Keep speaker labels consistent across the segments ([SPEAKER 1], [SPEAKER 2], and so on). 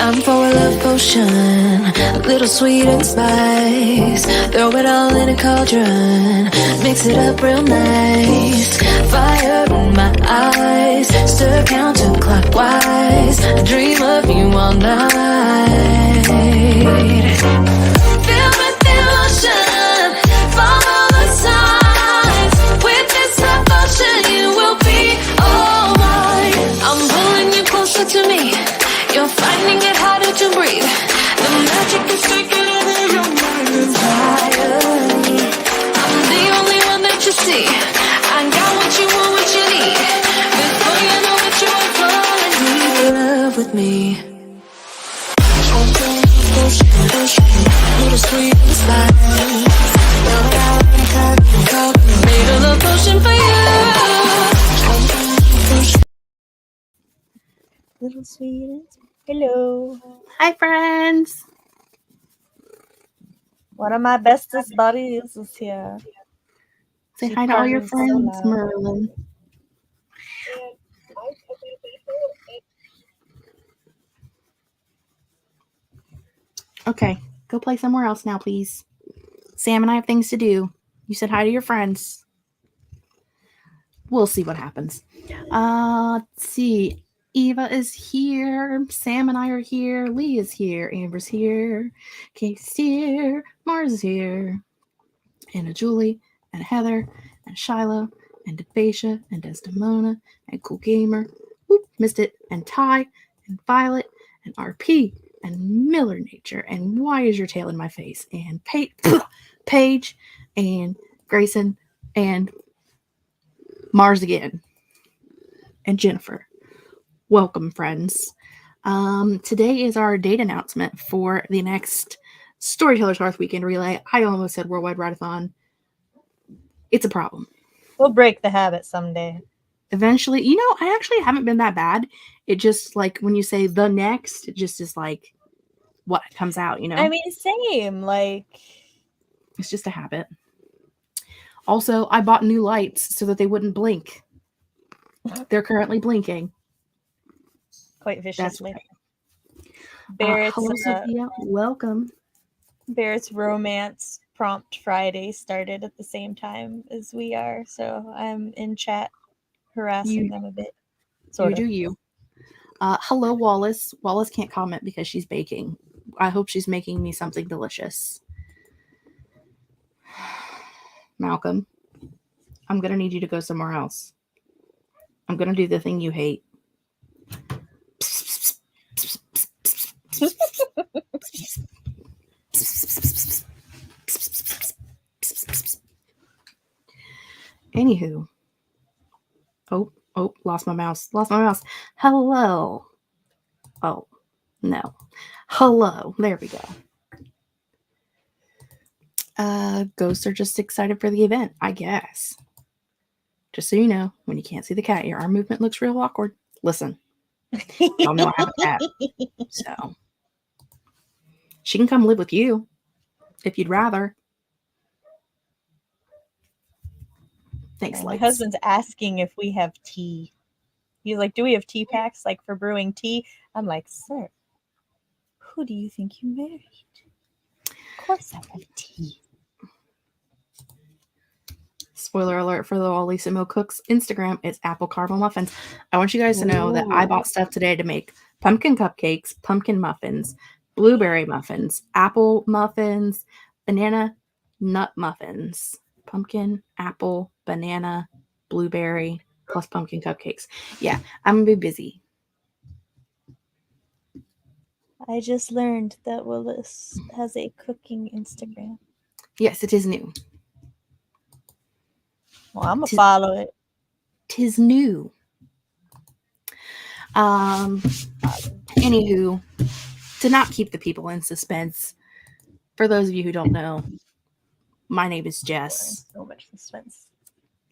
[SPEAKER 1] I'm for a love potion, a little sweet and spice. Throw it all in a cauldron, mix it up real nice. Fire in my eyes, stir counterclockwise. I dream of you all night. Filled with emotion, follow the signs. With this devotion, you will be all mine. I'm pulling you closer to me. You're finding it harder to breathe. The magic is taking over your mind and fire. I'm the only one that you see. I got what you want, what you need. Before you know it, you are falling deep in love with me. Little sweet and spice. Made a love potion for you.
[SPEAKER 2] Little sweet and spice. Hello.
[SPEAKER 3] Hi, friends.
[SPEAKER 2] One of my bestest buddies is here.
[SPEAKER 3] Say
[SPEAKER 2] She
[SPEAKER 3] hi to all your
[SPEAKER 2] purrs so
[SPEAKER 3] friends,
[SPEAKER 2] loud.
[SPEAKER 3] Merlin. Okay, go play somewhere else now, please. Sam and I have things to do. You said hi to your friends. We'll see what happens. Let's see. Eva is here. Sam and I are here. Lee is here. Amber's here. Kate's here. Mars is here. And Julie and Heather and Shiloh and Defasia and Desdemona and Cool Gamer. Whoop, missed it. And Ty and Violet and RP and Miller Nature and Why Is Your Tail in My Face and Paige and Grayson and Mars again and Jennifer. Welcome, friends. Today is our date announcement for the next Storytellers Hearth Weekend Relay. I almost said Worldwide Write-a-thon. It's a problem.
[SPEAKER 2] We'll break the habit someday.
[SPEAKER 3] Eventually, I actually haven't been that bad. It just, like, when you say the next, it just is like what comes out,
[SPEAKER 2] I mean, same. Like,
[SPEAKER 3] it's just a habit. Also, I bought new lights so that they wouldn't blink. They're currently blinking.
[SPEAKER 2] quite viciously.
[SPEAKER 3] Right.
[SPEAKER 2] Barrett's,
[SPEAKER 3] hello, Sophia. Welcome.
[SPEAKER 2] Barrett's romance prompt Friday started at the same time as we are, so I'm in chat harassing them a bit.
[SPEAKER 3] You do you. Hello, Wallace. Wallace can't comment because she's baking. I hope she's making me something delicious. Malcolm, I'm going to need you to go somewhere else. I'm going to do the thing you hate. Anywho. Oh, lost my mouse. Hello. Oh, no. Hello. There we go. Ghosts are just excited for the event, I guess. Just so you know, when you can't see the cat, your arm movement looks real awkward. Listen. Y'all know I have a cat. So. She can come live with you. If you'd rather. Thanks,
[SPEAKER 2] My
[SPEAKER 3] Lights.
[SPEAKER 2] husband's asking if we have tea. He's like, do we have tea packs, like, for brewing tea? I'm like, sir, who do you think you married? Of course I have tea.
[SPEAKER 3] Spoiler alert for the All Lisa Mo Cooks Instagram, it's apple caramel muffins. I want you guys to know that I bought stuff today to make pumpkin cupcakes, pumpkin muffins, blueberry muffins, apple muffins, banana nut muffins, pumpkin, apple, banana, blueberry, plus pumpkin cupcakes. Yeah, I'm going to be busy.
[SPEAKER 2] I just learned that Willis has a cooking Instagram.
[SPEAKER 3] Yes, it is new.
[SPEAKER 2] Well, I'm going to follow it.
[SPEAKER 3] 'Tis new. Anywho, to not keep the people in suspense, for those of you who don't know, my name is Jess.
[SPEAKER 2] So much suspense.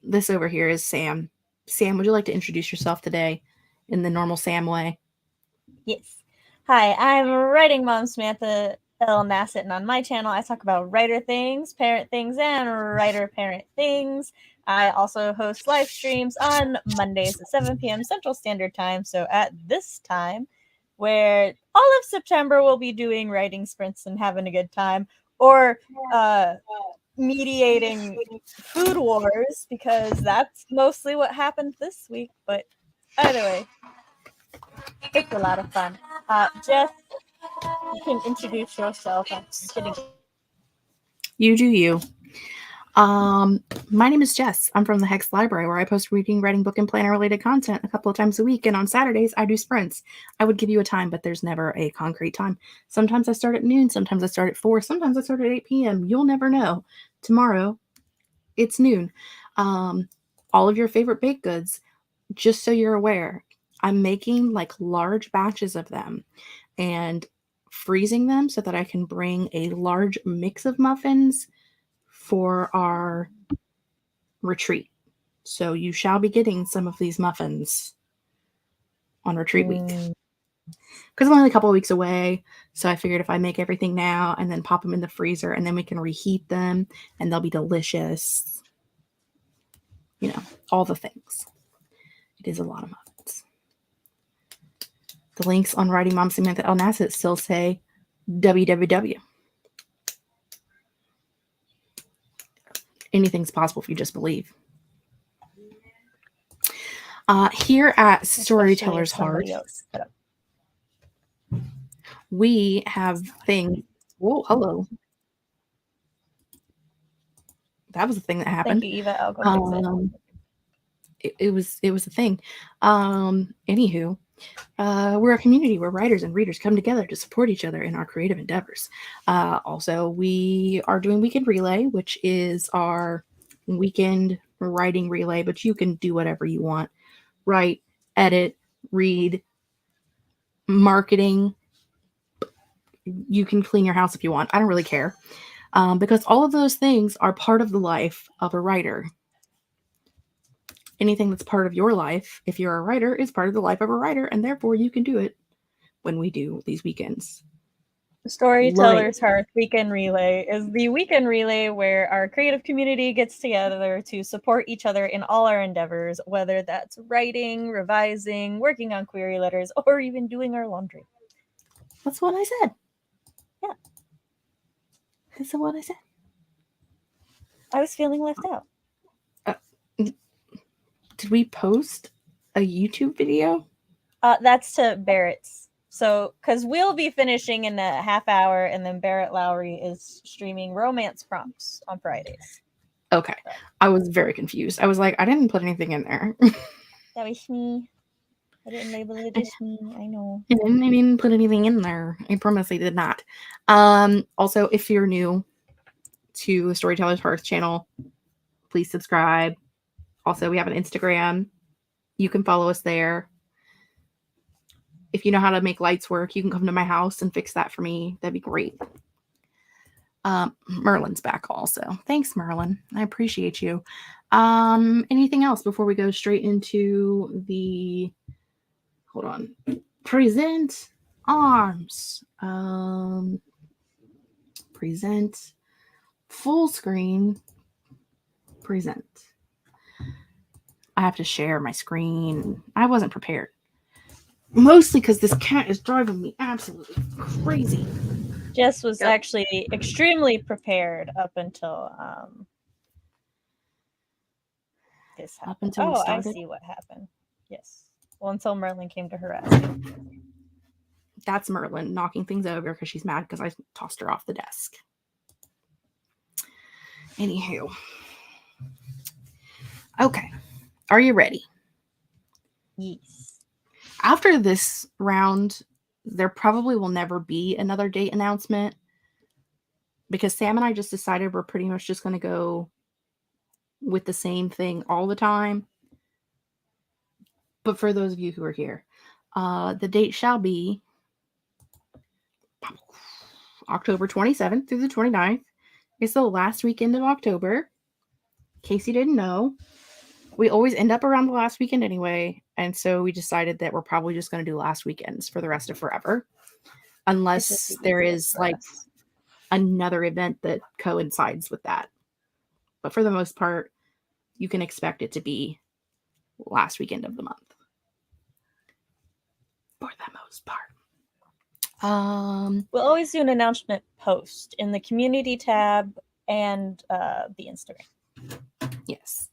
[SPEAKER 3] This over here is Sam. Sam, would you like to introduce yourself today in the normal Sam way?
[SPEAKER 2] Yes. Hi, I'm writing mom Samantha L. Nassett, and on my channel, I talk about writer things, parent things, and writer-parent things. I also host live streams on Mondays at 7 p.m. Central Standard Time. So at this time, where all of September we'll be doing writing sprints and having a good time, or mediating food wars, because that's mostly what happened this week. But either way, it's a lot of fun. Jess, you can introduce yourself. I'm just kidding.
[SPEAKER 3] You do you. My name is Jess. I'm from the Hex Library, where I post reading, writing, book, and planner related content a couple of times a week. And on Saturdays, I do sprints. I would give you a time, but there's never a concrete time. Sometimes I start at noon. Sometimes I start at 4. Sometimes I start at 8 p.m. You'll never know. Tomorrow, it's noon. All of your favorite baked goods, just so you're aware, I'm making like large batches of them and freezing them so that I can bring a large mix of muffins for our retreat. So you shall be getting some of these muffins on retreat week. Because I'm only a couple of weeks away. So I figured if I make everything now and then pop them in the freezer and then we can reheat them and they'll be delicious. You know, all the things. It is a lot of muffins. The links on Writing Mom Samantha L. Nassett still say www. Anything's possible if you just believe. Here at Storytellers Hearth, we have things. Whoa, hello. That was a thing that happened.
[SPEAKER 2] Thank you, Eva. I'll go fix it.
[SPEAKER 3] It was a thing. Anywho, we're a community where writers and readers come together to support each other in our creative endeavors. Also, we are doing Weekend Relay, which is our weekend writing relay, but you can do whatever you want. Write, edit, read, marketing. You can clean your house if you want. I don't really care. Because all of those things are part of the life of a writer. Anything that's part of your life, if you're a writer, is part of the life of a writer, and therefore you can do it when we do these weekends.
[SPEAKER 2] Storytellers Hearth Weekend Relay is the weekend relay where our creative community gets together to support each other in all our endeavors, whether that's writing, revising, working on query letters, or even doing our laundry.
[SPEAKER 3] That's what I said.
[SPEAKER 2] Yeah.
[SPEAKER 3] That's what I said.
[SPEAKER 2] I was feeling left out.
[SPEAKER 3] Did we post a YouTube video?
[SPEAKER 2] That's to Barrett's. So, because we'll be finishing in a half hour, and then Barrett Lowry is streaming romance prompts on Fridays.
[SPEAKER 3] Okay. I was very confused. I was like, I didn't put anything in there.
[SPEAKER 2] That was me. I didn't label it as me. I know.
[SPEAKER 3] I didn't put anything in there. I promise I did not. Also, if you're new to the Storytellers Hearth channel, please subscribe. Also, we have an Instagram. You can follow us there. If you know how to make lights work, you can come to my house and fix that for me. That'd be great. Merlin's back also. Thanks, Merlin. I appreciate you. Anything else before we go straight into the... Hold on. Present arms. Present full screen. Present. I have to share my screen. I wasn't prepared. Mostly because this cat is driving me absolutely crazy.
[SPEAKER 2] Jess was actually extremely prepared up until this happened.
[SPEAKER 3] Up until we started?
[SPEAKER 2] I see what happened. Yes. Well, until Merlin came to harass me.
[SPEAKER 3] That's Merlin knocking things over because she's mad because I tossed her off the desk. Anywho. Okay. Are you ready?
[SPEAKER 2] Yes.
[SPEAKER 3] After this round, there probably will never be another date announcement because Sam and I just decided we're pretty much just going to go with the same thing all the time. But for those of you who are here, the date shall be October 27th through the 29th. It's the last weekend of October. In case you didn't know, we always end up around the last weekend anyway. And so we decided that we're probably just going to do last weekends for the rest of forever. Unless there is like another event that coincides with that. But for the most part, you can expect it to be last weekend of the month. For the most part.
[SPEAKER 2] We'll always do an announcement post in the community tab and the Instagram.
[SPEAKER 3] Yes.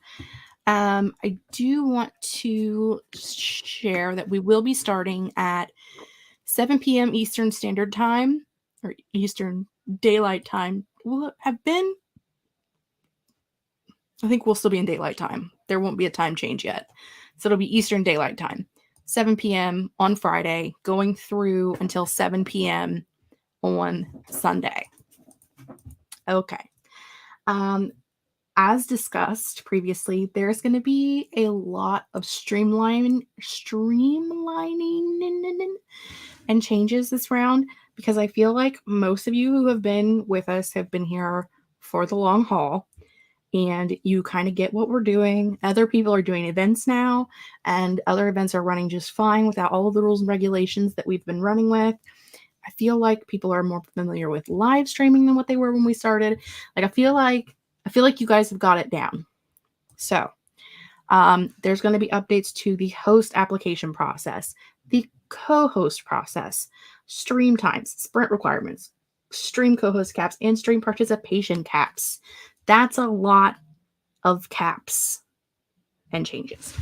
[SPEAKER 3] I do want to share that we will be starting at 7 p.m. Eastern Standard Time, or Eastern Daylight Time. We'll have been, I think we'll still be in Daylight Time. There won't be a time change yet. So it'll be Eastern Daylight Time, 7 p.m. on Friday, going through until 7 p.m. on Sunday. Okay. As discussed previously, there's going to be a lot of streamlining and changes this round, because I feel like most of you who have been with us have been here for the long haul, and you kind of get what we're doing. Other people are doing events now, and other events are running just fine without all of the rules and regulations that we've been running with. I feel like people are more familiar with live streaming than what they were when we started. Like, I feel like you guys have got it down. So there's going to be updates to the host application process, the co-host process, stream times, sprint requirements, stream co-host caps, and stream participation caps. That's a lot of caps and changes.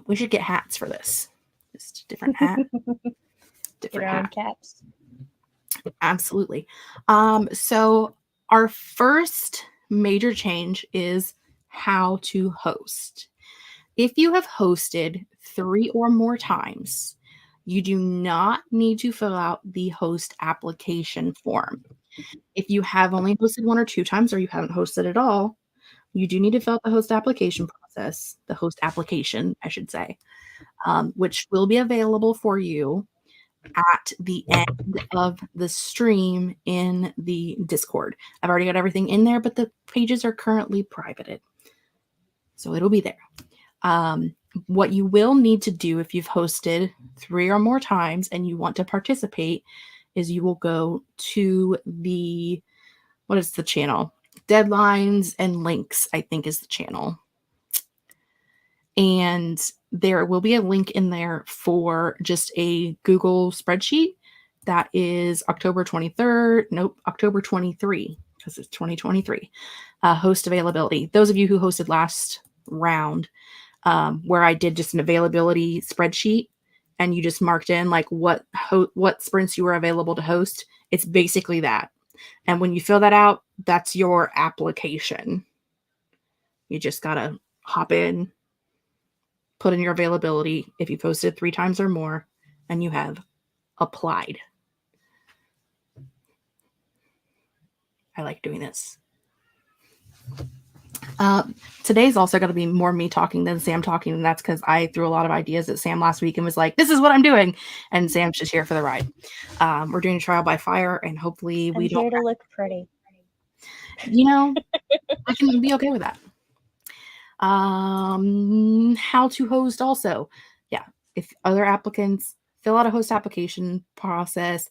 [SPEAKER 3] We should get hats for this. Just a different hat.
[SPEAKER 2] Get our own caps.
[SPEAKER 3] Absolutely. So our first major change is how to host. If you have hosted 3 or more times, you do not need to fill out the host application form. If you have only hosted 1 or 2 times, or you haven't hosted at all, you do need to fill out the host application process, the host application, I should say, which will be available for you at the end of the stream in the Discord. I've already got everything in there, but the pages are currently privated, so it'll be there. What you will need to do if you've hosted 3 or more times and you want to participate is you will go to the, what is the channel? Deadlines and links, I think, is the channel. And there will be a link in there for just a Google spreadsheet that is October 23rd. Nope, October 23, because it's 2023. Host availability. Those of you who hosted last round, where I did just an availability spreadsheet and you just marked in like what sprints you were available to host. It's basically that. And when you fill that out, that's your application. You just got to hop in, put in your availability if you've hosted 3 times or more, and you have applied. I like doing this. Today's also going to be more me talking than Sam talking, and that's because I threw a lot of ideas at Sam last week and was like, this is what I'm doing, and Sam's just here for the ride. We're doing a trial by fire, and hopefully we don't...
[SPEAKER 2] here to look pretty.
[SPEAKER 3] You know, I can be okay with that. How to host also. Yeah, if other applicants fill out a host application process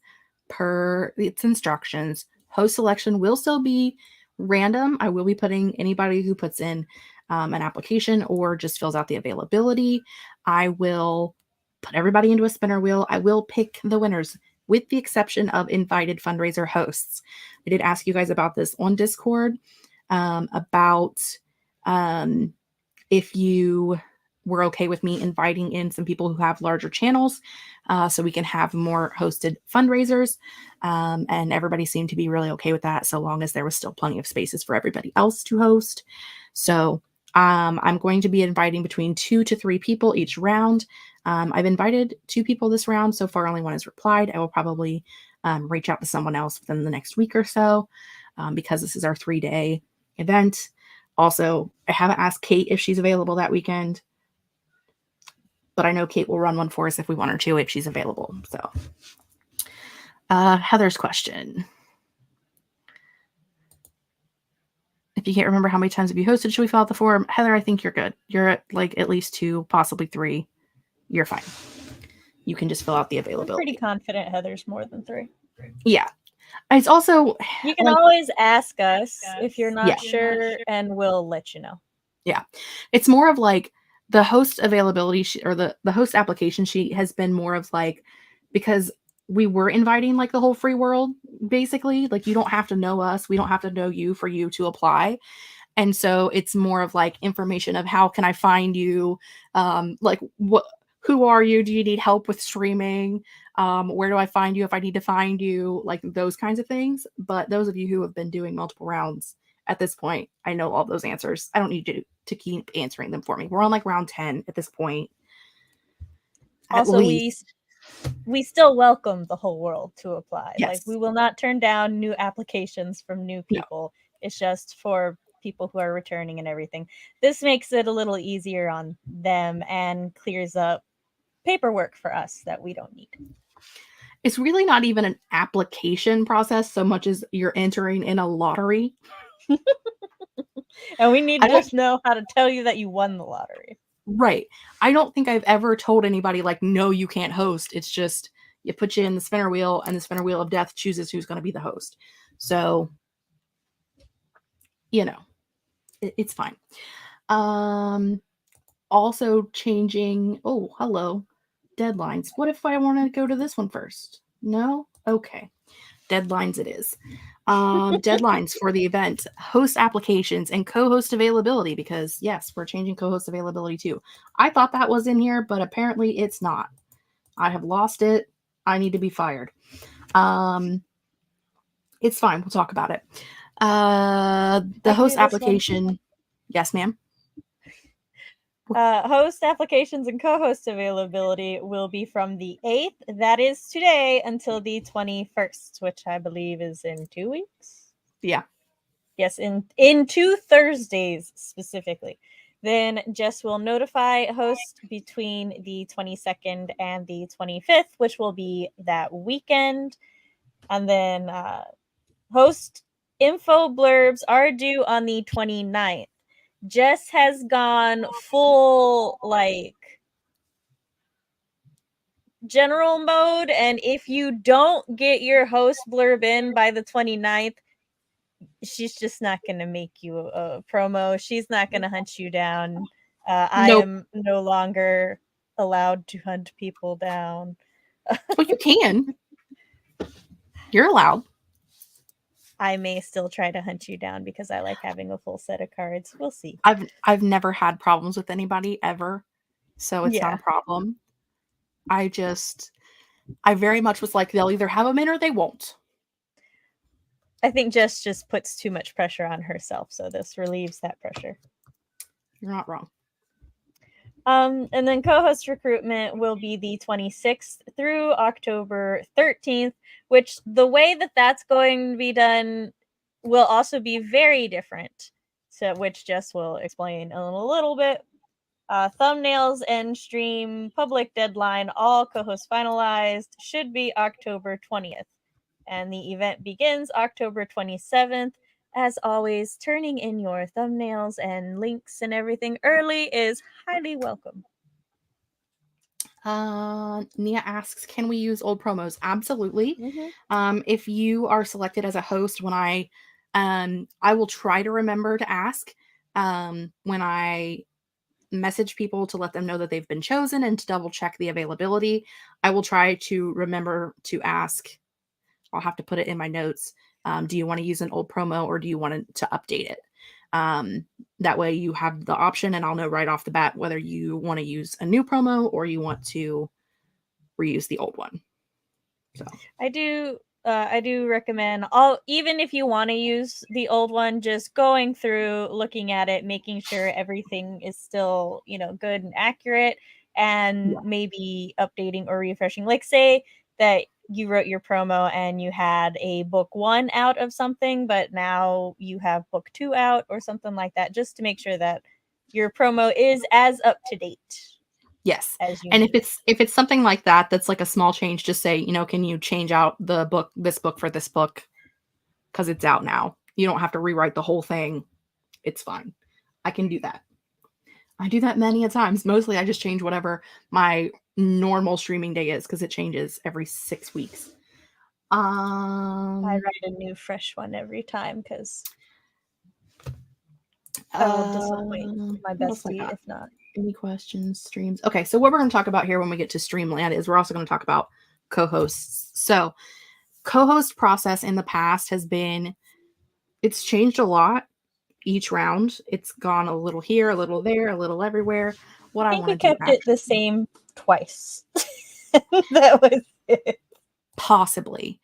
[SPEAKER 3] per its instructions, host selection will still be random. I will be putting anybody who puts in an application or just fills out the availability. I will put everybody into a spinner wheel. I will pick the winners with the exception of invited fundraiser hosts. I did ask you guys about this on Discord, about if you were okay with me inviting in some people who have larger channels, so we can have more hosted fundraisers. And everybody seemed to be really okay with that, so long as there was still plenty of spaces for everybody else to host. So I'm going to be inviting between 2 to 3 people each round. I've invited 2 people this round. So far, only 1 has replied. I will probably reach out to someone else within the next week or so, because this is our 3-day event. Also, I haven't asked Kate if she's available that weekend, but I know Kate will run one for us if we want her to, if she's available. So, Heather's question. If you can't remember how many times have you hosted, should we fill out the form? Heather, I think you're good. You're at like at least 2, possibly 3. You're fine. You can just fill out the availability.
[SPEAKER 2] I'm pretty confident Heather's more than 3.
[SPEAKER 3] Yeah. It's also...
[SPEAKER 2] You can always ask us if you're not sure, and we'll let you know.
[SPEAKER 3] Yeah. It's more of like the host availability sheet, or the host application sheet has been more of like, because we were inviting like the whole free world, basically. Like, you don't have to know us, we don't have to know you for you to apply. And so it's more of like information of how can I find you, like who are you, do you need help with streaming, where do I find you if I need to find you, like those kinds of things. But those of you who have been doing multiple rounds at this point, I know all those answers. I don't need you to keep answering them for me. We're on like round 10 at this point, at
[SPEAKER 2] Also,
[SPEAKER 3] least.
[SPEAKER 2] we still welcome the whole world to apply. Like,
[SPEAKER 3] Yes.
[SPEAKER 2] we will not turn down new applications from new
[SPEAKER 3] No.
[SPEAKER 2] people. It's just for people who are returning and everything. This makes it a little easier on them and clears up paperwork for us that we don't need.
[SPEAKER 3] It's really not even an application process so much as you're entering in a lottery.
[SPEAKER 2] And we need
[SPEAKER 3] I
[SPEAKER 2] to
[SPEAKER 3] don't-
[SPEAKER 2] just know how to tell you that you won the lottery.
[SPEAKER 3] Right. I don't think I've ever told anybody like, no, you can't host. It's just you put you in the spinner wheel and the spinner wheel of death chooses who's going to be the host. So, you know, it's fine. Also changing. Oh, hello. Deadlines. What if I want to go to this one first? No? Okay. Deadlines it is. Deadlines for the event, host applications, and co-host availability, because yes, we're changing co-host availability too. I thought that was in here, but apparently it's not. I have lost it. I need to be fired. It's fine. We'll talk about it. The host application. Yes, ma'am.
[SPEAKER 2] Host applications and co-host availability will be from the 8th, that is today, until the 21st, which I believe is in 2 weeks.
[SPEAKER 3] Yeah.
[SPEAKER 2] Yes, in 2 Thursdays specifically. Then Jess will notify host between the 22nd and the 25th, which will be that weekend. And then host info blurbs are due on the 29th. Jess has gone full like general mode, and if you don't get your host blurb in by the 29th, she's just not going to make you a promo. She's not going to hunt you down. I
[SPEAKER 3] Nope.
[SPEAKER 2] am no longer allowed to hunt people down.
[SPEAKER 3] Well, you can. You're allowed.
[SPEAKER 2] I may still try to hunt you down because I like having a full set of cards. We'll see.
[SPEAKER 3] I've never had problems with anybody ever, so it's not a problem. I very much was like, they'll either have them in or they won't.
[SPEAKER 2] I think Jess just puts too much pressure on herself, so this relieves that pressure.
[SPEAKER 3] You're not wrong.
[SPEAKER 2] And then co-host recruitment will be the 26th through October 13th, which the way that that's going to be done will also be very different, so which Jess will explain in a little bit. Thumbnails and stream public deadline, all co-hosts finalized, should be October 20th. And the event begins October 27th. As always, turning in your thumbnails and links and everything early is highly welcome.
[SPEAKER 3] Nia asks, can we use old promos? Absolutely.
[SPEAKER 2] Mm-hmm.
[SPEAKER 3] If you are selected as a host, when I will try to remember to ask when I message people to let them know that they've been chosen and to double check the availability. I will try to remember to ask. I'll have to put it in my notes. Do you want to use an old promo or do you want to update it? That way you have the option and I'll know right off the bat whether you want to use a new promo or you want to reuse the old one. So
[SPEAKER 2] I do recommend even if you want to use the old one, just going through, looking at it, making sure everything is still, good and accurate, and maybe updating or refreshing. Like, say that you wrote your promo and you had a book 1 out of something, but now you have book 2 out or something like that, just to make sure that your promo is as up to date.
[SPEAKER 3] Yes. And
[SPEAKER 2] need.
[SPEAKER 3] if it's something like that, that's like a small change, just say, can you change out this book for this book? Because it's out now. You don't have to rewrite the whole thing. It's fine. I can do that. I do that many a times. Mostly I just change whatever my normal streaming day is because it changes every 6 weeks.
[SPEAKER 2] I write a new fresh one every time because I will disappoint my bestie if not.
[SPEAKER 3] Any questions, streams? Okay, so what we're going to talk about here when we get to Streamland is we're also going to talk about co-hosts. So co-host process in the past it's changed a lot each round. It's gone a little here, a little there, a little everywhere. What
[SPEAKER 2] I
[SPEAKER 3] I
[SPEAKER 2] think we
[SPEAKER 3] want to do
[SPEAKER 2] kept it the same twice. That was it.
[SPEAKER 3] possibly.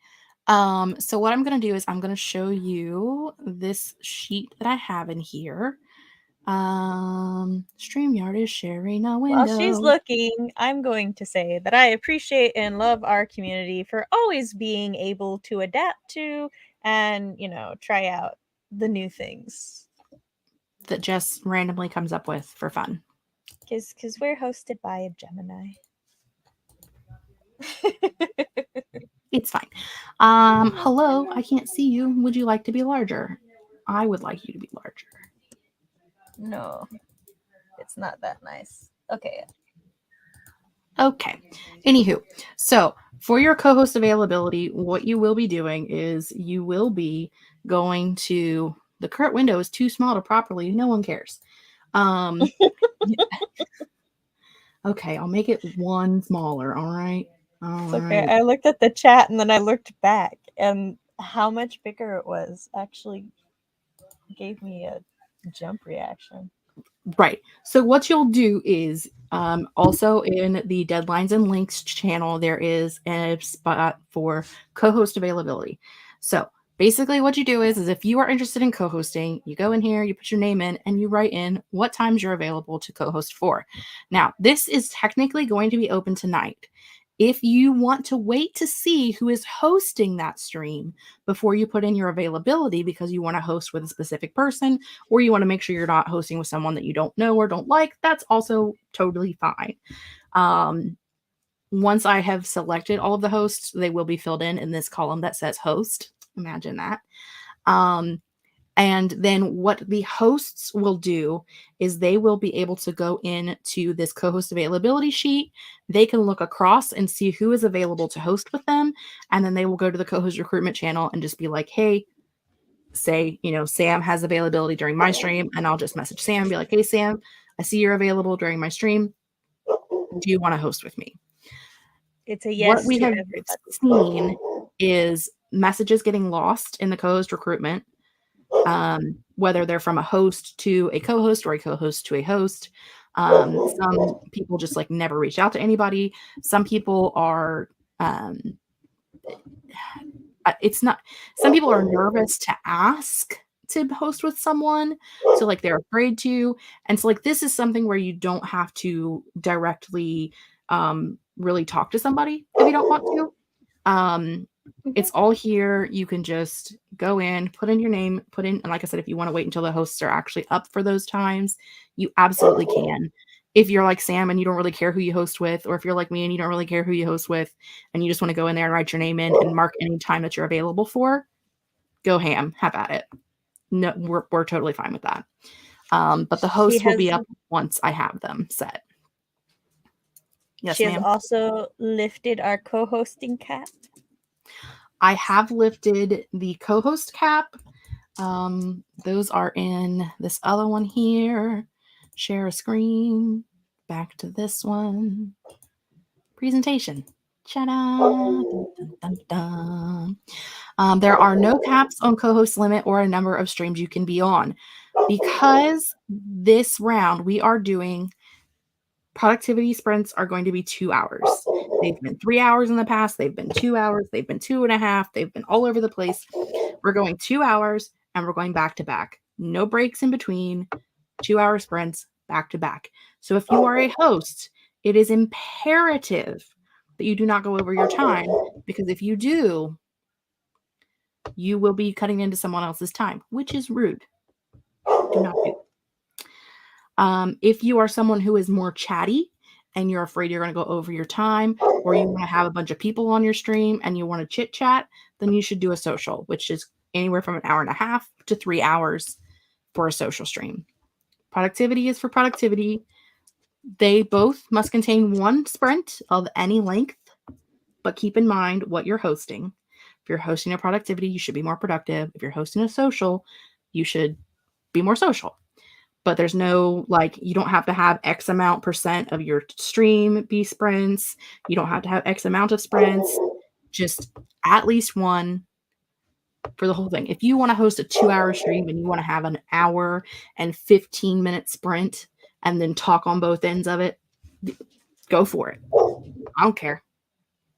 [SPEAKER 3] So what I'm going to do is I'm going to show you this sheet that I have in here. StreamYard is sharing a window.
[SPEAKER 2] While she's looking, I'm going to say that I appreciate and love our community for always being able to adapt to and, try out the new things.
[SPEAKER 3] that Jess randomly comes up with for fun.
[SPEAKER 2] Because we're hosted by a Gemini.
[SPEAKER 3] It's fine. Hello, I can't see you. Would you like to be larger? I would like you to be larger.
[SPEAKER 2] No, it's not that nice. Okay.
[SPEAKER 3] Okay. Anywho, so for your co-host availability, what you will be doing is you will be going to the current window is too small to properly. No one cares. Okay, I'll make it one smaller. All right.
[SPEAKER 2] It's okay. I looked at the chat and then I looked back, and how much bigger it was actually gave me a jump reaction.
[SPEAKER 3] Right. So what you'll do is also in the deadlines and links channel, there is a spot for co-host availability. So basically what you do is if you are interested in co-hosting, you go in here, you put your name in, and you write in what times you're available to co-host for. Now, this is technically going to be open tonight. If you want to wait to see who is hosting that stream before you put in your availability because you want to host with a specific person, or you want to make sure you're not hosting with someone that you don't know or don't like, that's also totally fine. Once I have selected all of the hosts, they will be filled in this column that says host. Imagine that. And then what the hosts will do is they will be able to go into this co-host availability sheet. They can look across and see who is available to host with them. And then they will go to the co-host recruitment channel and just be like, hey, say, Sam has availability during my stream. And I'll just message Sam and be like, hey, Sam, I see you're available during my stream. Do you want to host with me?
[SPEAKER 2] It's a yes.
[SPEAKER 3] What we have seen is messages getting lost in the co-host recruitment. Whether they're from a host to a co-host or a co-host to a host. Some people just never reach out to anybody. Some people are, some people are nervous to ask to host with someone. So they're afraid to. And so this is something where you don't have to directly really talk to somebody if you don't want to. It's all here. You can just go in, put in your name, and like I said, if you want to wait until the hosts are actually up for those times, you absolutely can. If you're like Sam and you don't really care who you host with, or if you're like me and you don't really care who you host with, and you just want to go in there and write your name in and mark any time that you're available for, go ham, have at it. No, we're totally fine with that. But the hosts will be up once I have them set. Yes,
[SPEAKER 2] she has also lifted our co-hosting cap.
[SPEAKER 3] I have lifted the co-host cap. Those are in this other one here. Share a screen. Back to this one. Presentation. Ta-da! Dun, dun, dun. There are no caps on co-host limit or a number of streams you can be on. Because this round we are doing productivity sprints are going to be 2 hours. They've been 3 hours in the past. They've been 2 hours. They've been 2.5. They've been all over the place. We're going 2 hours and we're going back to back. No breaks in between. 2 hour sprints back to back. So if you are a host, it is imperative that you do not go over your time, because if you do, you will be cutting into someone else's time, which is rude. Do not do. If you are someone who is more chatty and you're afraid you're going to go over your time, or you want to have a bunch of people on your stream and you want to chit chat, then you should do a social, which is anywhere from 1.5 hours to 3 hours for a social stream. Productivity is for productivity. They both must contain one sprint of any length, but keep in mind what you're hosting. If you're hosting a productivity, you should be more productive. If you're hosting a social, you should be more social. but there's no, like, you don't have to have X amount % of your stream be sprints. You don't have to have X amount of sprints, just at least one for the whole thing. If you want to host a 2-hour stream and you want to have an hour and 15-minute sprint and then talk on both ends of it, go for it. I don't care.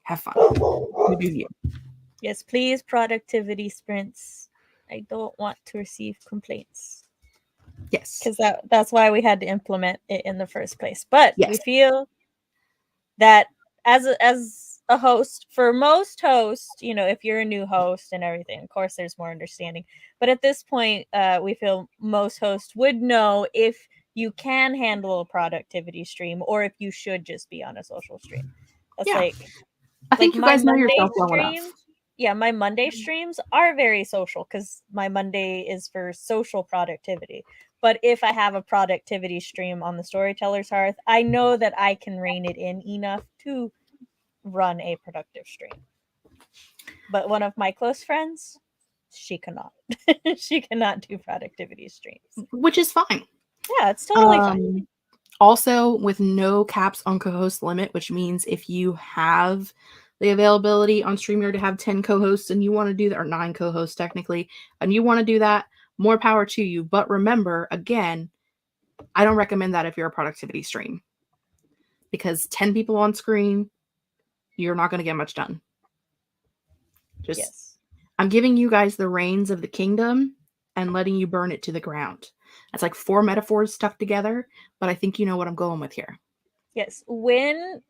[SPEAKER 3] Have fun. You do you.
[SPEAKER 2] Yes, please, productivity sprints. I don't want to receive complaints.
[SPEAKER 3] Yes.
[SPEAKER 2] Because that's why we had to implement it in the first place. But
[SPEAKER 3] Yes.
[SPEAKER 2] we feel that as a host, for most hosts, you know, if you're a new host and everything, of course there's more understanding. But at this point, we feel most hosts would know if you can handle a productivity stream or if you should just be on a social stream. That's
[SPEAKER 3] Yeah.
[SPEAKER 2] like
[SPEAKER 3] I think
[SPEAKER 2] like
[SPEAKER 3] you
[SPEAKER 2] my
[SPEAKER 3] guys know
[SPEAKER 2] Monday
[SPEAKER 3] yourself well
[SPEAKER 2] stream.
[SPEAKER 3] enough.
[SPEAKER 2] Yeah, my Monday streams are very social because my Monday is for social productivity. But if I have a productivity stream on the Storytellers Hearth, I know that I can rein it in enough to run a productive stream. But one of my close friends, she cannot. She cannot do productivity streams.
[SPEAKER 3] Which is fine.
[SPEAKER 2] Yeah, it's totally fine.
[SPEAKER 3] Also, with no caps on co-host limit, which means if you have the availability on StreamYard to have 10 co-hosts and you want to do that, or 9 co-hosts technically, and you want to do that, more power to you. But remember, again, I don't recommend that if you're a productivity stream, because 10 people on screen, you're not going to get much done. Just,
[SPEAKER 2] Yes.
[SPEAKER 3] I'm giving you guys the reins of the kingdom and letting you burn it to the ground. That's like 4 metaphors stuck together, but I think you know what I'm going with here.
[SPEAKER 2] Yes. When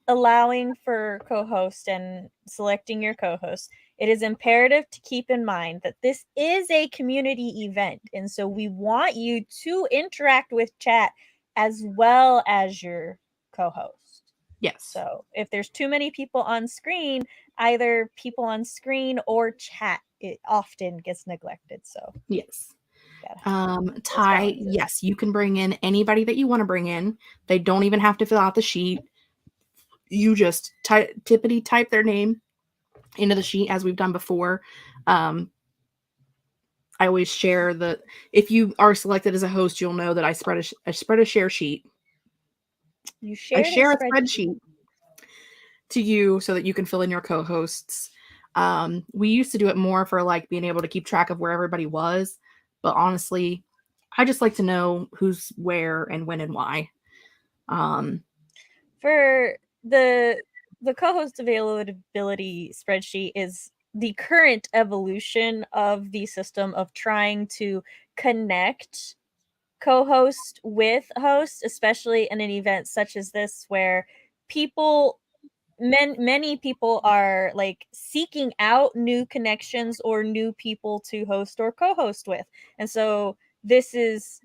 [SPEAKER 2] allowing for co-host and selecting your co-host, it is imperative to keep in mind that this is a community event, and so we want you to interact with chat as well as your co-host.
[SPEAKER 3] Yes.
[SPEAKER 2] So if there's too many people on screen, either people on screen or chat, it often gets neglected. So
[SPEAKER 3] yes.
[SPEAKER 2] gotta
[SPEAKER 3] Ty,
[SPEAKER 2] balances.
[SPEAKER 3] yes, you can bring in anybody that you want to bring in. They don't even have to fill out the sheet. You just tippity type their name into the sheet as we've done before. I always share the, if you are selected as a host, you'll know that I spread a share sheet.
[SPEAKER 2] You
[SPEAKER 3] I
[SPEAKER 2] share
[SPEAKER 3] share a spreadsheet to you so that you can fill in your co-hosts. We used to do it more for like being able to keep track of where everybody was, but honestly, I just like to know who's where and when and why.
[SPEAKER 2] For the co-host availability spreadsheet is the current evolution of the system of trying to connect co-host with host, especially in an event such as this where many people are like seeking out new connections or new people to host or co-host with. And so this is,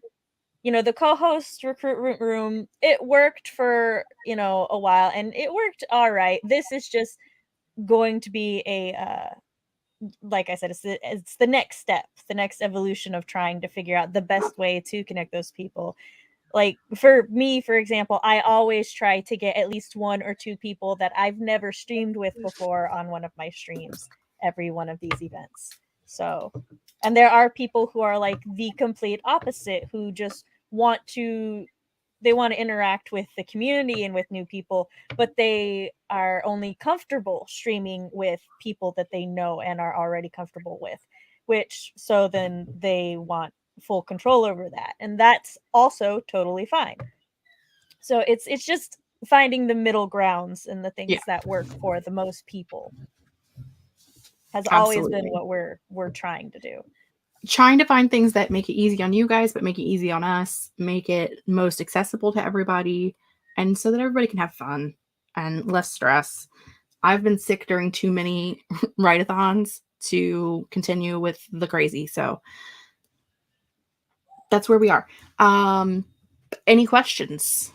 [SPEAKER 2] you know, the co-host recruitment room, it worked for, you know, a while and it worked all right. This is just going to be a like I said, it's the next step, the next evolution of trying to figure out the best way to connect those people. Like for me, for example, I always try to get at least 1 or 2 people that I've never streamed with before on one of my streams every one of these events. So, and there are people who are like the complete opposite, who just want to interact with the community and with new people, but they are only comfortable streaming with people that they know and are already comfortable with, which so then they want full control over that, and that's also totally fine. So it's just finding the middle grounds and the things that work for the most people has always been what we're trying to do.
[SPEAKER 3] Trying to find things that make it easy on you guys, but make it easy on us, make it most accessible to everybody, and so that everybody can have fun and less stress. I've been sick during too many write-a-thons to continue with the crazy, so that's where we are. Any questions?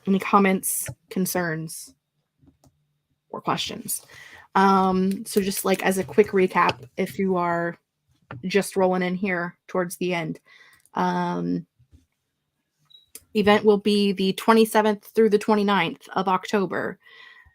[SPEAKER 3] Any comments, concerns, or questions? So just like as a quick recap, if you are just rolling in here towards the end, event will be the 27th through the 29th of October.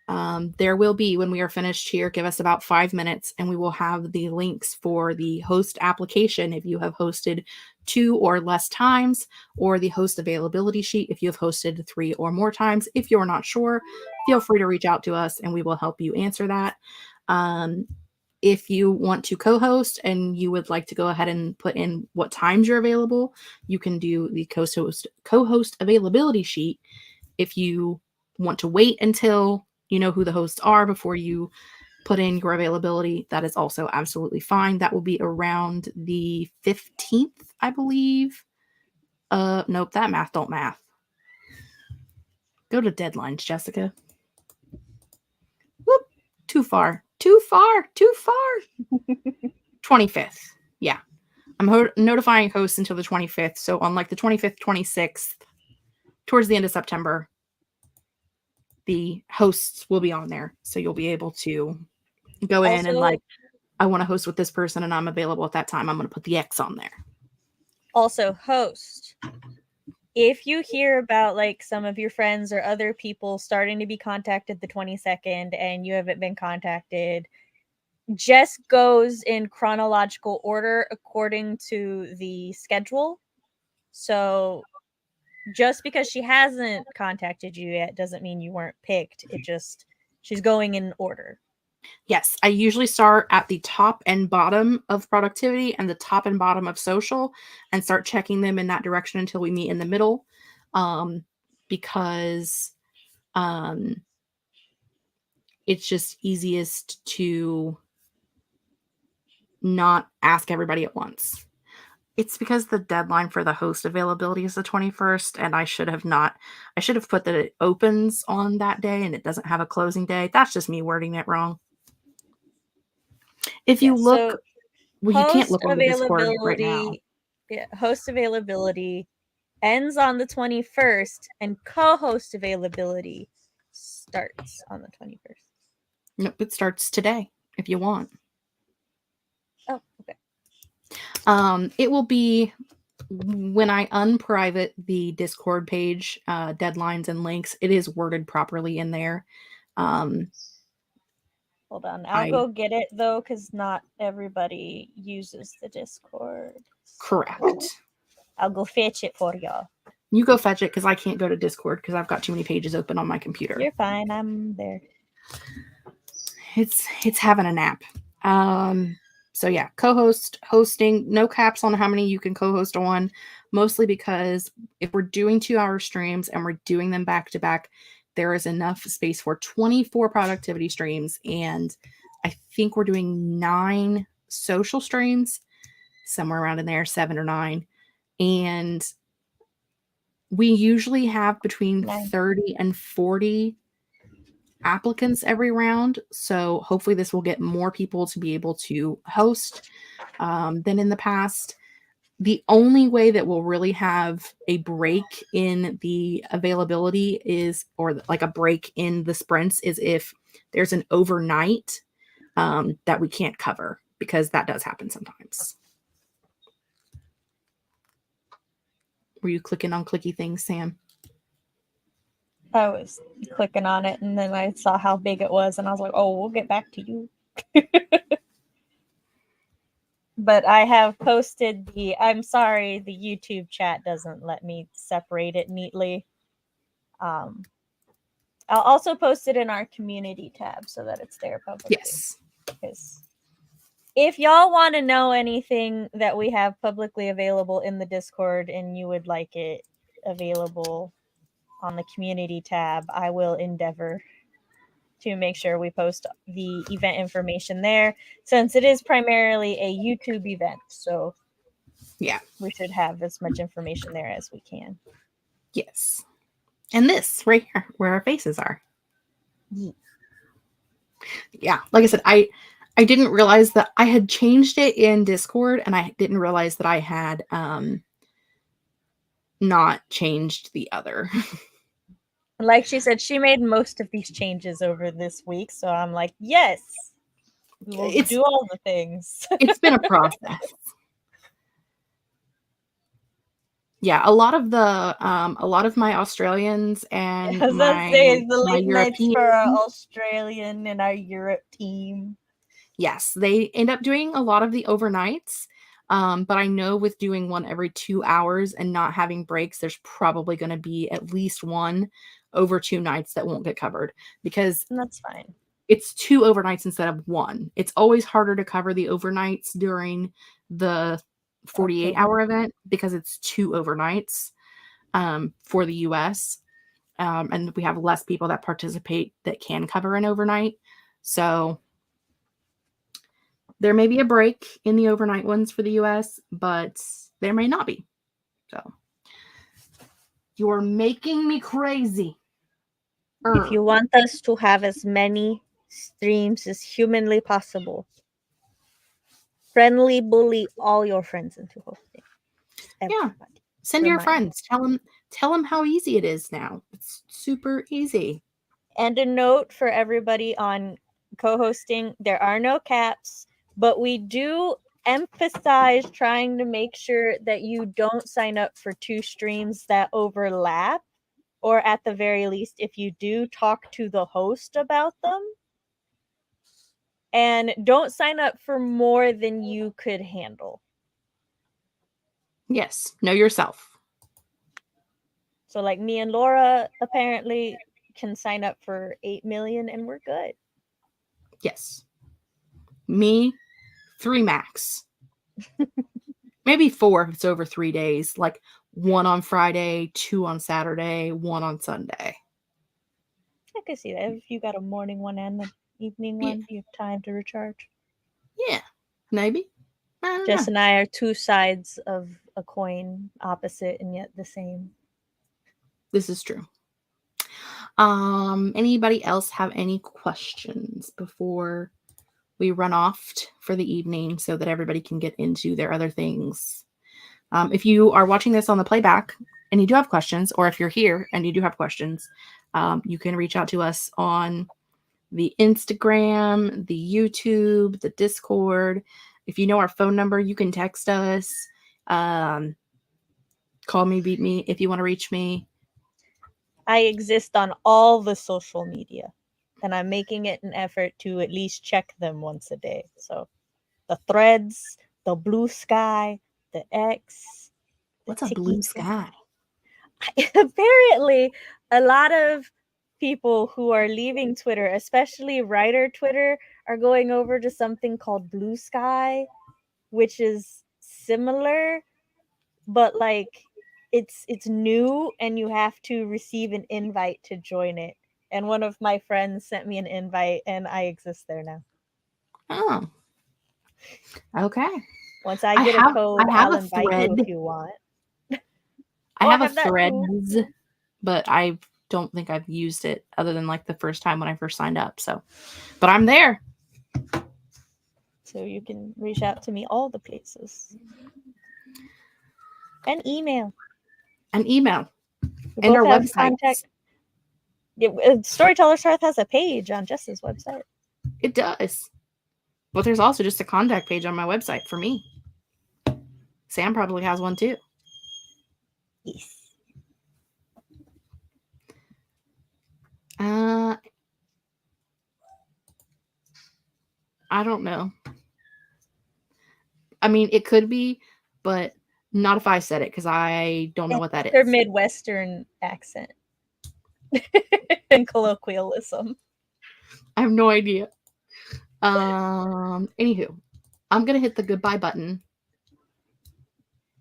[SPEAKER 3] There will be, when we are finished here, give us about 5 minutes, and we will have the links for the host application if you have hosted 2 or less times, or the host availability sheet if you have hosted 3 or more times. If you're not sure, feel free to reach out to us and we will help you answer that. If you want to co-host and you would like to go ahead and put in what times you're available, you can do the co-host availability sheet. If you want to wait until you know who the hosts are before you put in your availability, that is also absolutely fine. That will be around the 15th, I believe. Nope, that math don't math. Go to deadlines, Jessica. Whoop, too far. 25th. Yeah. I'm notifying hosts until the 25th. So on like the 25th, 26th, towards the end of September, the hosts will be on there. So you'll be able to go in and like, I want to host with this person and I'm available at that time. I'm going to put the X on there.
[SPEAKER 2] Also, host. If you hear about like some of your friends or other people starting to be contacted the 22nd and you haven't been contacted, Jess goes in chronological order according to the schedule. So just because she hasn't contacted you yet doesn't mean you weren't picked. It just, she's going in order.
[SPEAKER 3] Yes, I usually start at the top and bottom of productivity and the top and bottom of social and start checking them in that direction until we meet in the middle. Because it's just easiest to not ask everybody at once. It's because the deadline for the host availability is the 21st, and I should have put that it opens on that day and it doesn't have a closing day. That's just me wording it wrong. If you look,
[SPEAKER 2] So
[SPEAKER 3] well, you can't look on the Discord right now.
[SPEAKER 2] Yeah, host availability ends on the 21st, and co-host availability starts on the 21st.
[SPEAKER 3] Nope, it starts today if you want.
[SPEAKER 2] Oh, okay.
[SPEAKER 3] It will be when I unprivate the Discord page, deadlines and links. It is worded properly in there.
[SPEAKER 2] Hold on, I'll go get it though, because not everybody uses the Discord.
[SPEAKER 3] Correct.
[SPEAKER 2] I'll go fetch it for y'all.
[SPEAKER 3] You go fetch it because I can't go to Discord because I've got too many pages open on my computer.
[SPEAKER 2] You're fine. I'm there.
[SPEAKER 3] It's having a nap. So yeah, co-host, hosting, no caps on how many you can co-host on, mostly because if we're doing 2-hour streams and we're doing them back to back, there is enough space for 24 productivity streams. And I think we're doing 9 social streams, somewhere around in there, 7 or 9. And we usually have between 30 and 40 applicants every round. So hopefully this will get more people to be able to host than in the past. The only way that we'll really have a break in the availability is, or like a break in the sprints, is if there's an overnight that we can't cover, because that does happen sometimes. Were you clicking on clicky things, Sam?
[SPEAKER 2] I was clicking on it, and then I saw how big it was, and I was like, oh, we'll get back to you. But I have posted I'm sorry, the YouTube chat doesn't let me separate it neatly. I'll also post it in our community tab so that it's there publicly.
[SPEAKER 3] Yes.
[SPEAKER 2] Because if y'all want to know anything that we have publicly available in the Discord and you would like it available on the community tab, I will endeavor to make sure we post the event information there, since it is primarily a YouTube event. So
[SPEAKER 3] yeah,
[SPEAKER 2] we should have as much information there as we can.
[SPEAKER 3] Yes. And this right here, where our faces are. Yeah, like I said, I didn't realize that I had changed it in Discord, and I didn't realize that I had not changed the other.
[SPEAKER 2] Like she said, she made most of these changes over this week, so I'm like, yes, we will do all the things.
[SPEAKER 3] It's been a process. Yeah, a lot of my Australians
[SPEAKER 2] I
[SPEAKER 3] and
[SPEAKER 2] was gonna say the
[SPEAKER 3] my
[SPEAKER 2] late nights for our
[SPEAKER 3] European,
[SPEAKER 2] Australian and our Europe team.
[SPEAKER 3] yes, they end up doing a lot of the overnights. But I know with doing one every 2 hours and not having breaks, there's probably going to be at least one over 2 nights that won't get covered because
[SPEAKER 2] And that's fine.
[SPEAKER 3] it's 2 overnights instead of 1. It's always harder to cover the overnights during the 48-hour event because it's 2 overnights for the US. And we have less people that participate that can cover an overnight. So there may be a break in the overnight ones for the US, but there may not be. So you're making me crazy.
[SPEAKER 2] If you want us to have as many streams as humanly possible, friendly bully all your friends into hosting. Just everybody.
[SPEAKER 3] Send your
[SPEAKER 2] Remind
[SPEAKER 3] friends. Tell them how easy it is now. It's super easy.
[SPEAKER 2] And a note for everybody on co-hosting, there are no caps, but we do emphasize trying to make sure that you don't sign up for 2 streams that overlap, or at the very least, if you do, talk to the host about them. And don't sign up for more than you could handle.
[SPEAKER 3] Yes, know yourself.
[SPEAKER 2] So like me and Laura apparently can sign up for 8 million and we're good.
[SPEAKER 3] Yes. Me, 3 max. Maybe 4 if it's over 3 days. Like 1 on Friday, 2 on Saturday, 1 on Sunday.
[SPEAKER 2] I can see that. If you got a morning one and an evening one, you have time to recharge.
[SPEAKER 3] Yeah, maybe. I don't
[SPEAKER 2] Jess
[SPEAKER 3] know.
[SPEAKER 2] and I are 2 sides of a coin, opposite and yet the same.
[SPEAKER 3] This is true. Anybody else have any questions before we run off for the evening so that everybody can get into their other things? If you are watching this on the playback and you do have questions, or if you're here and you do have questions, you can reach out to us on the Instagram, the YouTube, the Discord. If you know our phone number, you can text us. Call me, beat me if you want to reach me.
[SPEAKER 2] I exist on all the social media, and I'm making it an effort to at least check them once a day. So the Threads, the Blue Sky, the X. The
[SPEAKER 3] What's a blue
[SPEAKER 2] Tiki
[SPEAKER 3] sky?
[SPEAKER 2] Apparently, a lot of people who are leaving Twitter, especially writer Twitter, are going over to something called Blue Sky, which is similar, but like it's new and you have to receive an invite to join it. And one of my friends sent me an invite and I exist there now.
[SPEAKER 3] Oh. Okay.
[SPEAKER 2] Once I get a code, I'll invite you if you want.
[SPEAKER 3] I have a
[SPEAKER 2] that too.
[SPEAKER 3] Threads, but I don't think I've used it other than like the first time when I first signed up. So, but I'm there.
[SPEAKER 2] So you can reach out to me all the places. And email.
[SPEAKER 3] And email.
[SPEAKER 2] We
[SPEAKER 3] And our
[SPEAKER 2] both have
[SPEAKER 3] website.
[SPEAKER 2] Storytellers Hearth has a page on Jess's website.
[SPEAKER 3] It does. But there's also just a contact page on my website for me. Sam probably has one too.
[SPEAKER 2] Yes.
[SPEAKER 3] I don't know. I mean, it could be, but not if I said it because I don't know what that is.
[SPEAKER 2] Their Midwestern accent and colloquialism.
[SPEAKER 3] I have no idea. Anywho, I'm gonna hit the goodbye button.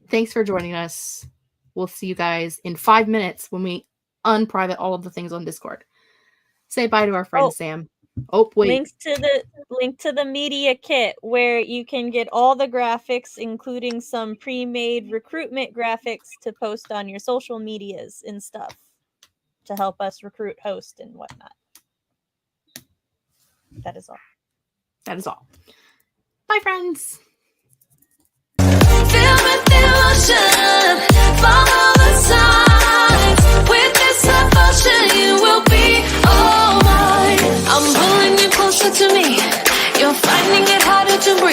[SPEAKER 3] Thanks for joining us. We'll see you guys in 5 minutes when we unprivate all of the things on Discord. Say bye to our friend Sam. Oh, wait.
[SPEAKER 2] Link to the media kit where you can get all the graphics, including some pre-made recruitment graphics to post on your social medias and stuff to help us recruit hosts and whatnot. That is all.
[SPEAKER 3] That is all. Bye, friends.
[SPEAKER 1] Feel with emotion, follow the signs.